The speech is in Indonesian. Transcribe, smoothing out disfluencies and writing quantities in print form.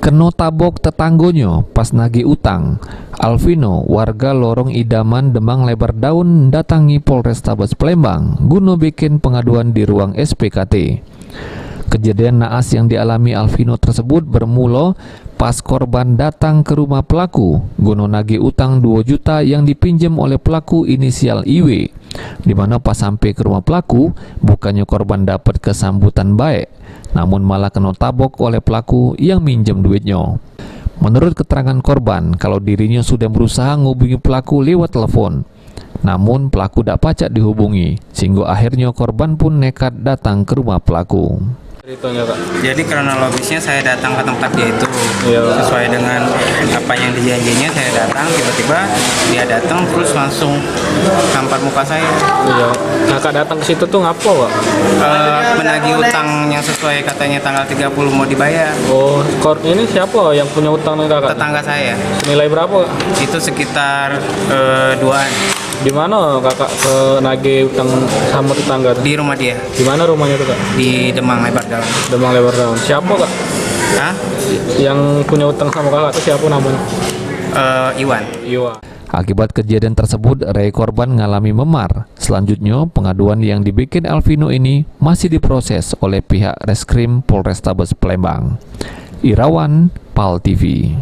Keno tabok tetanggonyo pas nagih utang. Alvino, warga Lorong Idaman, Demang Lebar Daun, datangi Polrestabes Palembang guna bikin pengaduan di ruang SPKT. Kejadian naas yang dialami Alvino tersebut bermula pas korban datang ke rumah pelaku guna nagih utang 2 juta yang dipinjam oleh pelaku inisial IW, di mana pas sampai ke rumah pelaku bukannya korban dapat kesambutan baik, namun malah kena tabok oleh pelaku yang minjem duitnya. Menurut keterangan korban, kalau dirinya sudah berusaha menghubungi pelaku lewat telepon, namun pelaku tak pacak dihubungi, sehingga akhirnya korban pun nekat datang ke rumah pelaku. Ceritanya, Kak. Jadi kronologisnya saya datang ke tempat dia itu sesuai dengan apa yang dijanjinya. Saya datang, tiba-tiba dia datang terus langsung tampar muka saya. Iya. Kakak datang ke situ tuh ngapo, Kak? Menagih utang yang sesuai katanya tanggal 30 mau dibayar. Oh, ini siapa yang punya utang dengan Kakak? Tetangga saya. Nilai berapa, Kak? Itu sekitar 2-an. Di mana Kakak ke nagih utang sama tetangga? Di rumah dia. Di mana rumahnya tuh, Kak? Di Demang Lebar Daun. Demang Lebar Daun. Siapa, Kak? Hah? Yang punya utang sama Kakak tuh siapa namanya? Iwan. Iwa. Akibat kejadian tersebut, rei korban mengalami memar. Selanjutnya, pengaduan yang dibikin Alvino ini masih diproses oleh pihak Reskrim Polrestabes Palembang. Irawan, PAL TV.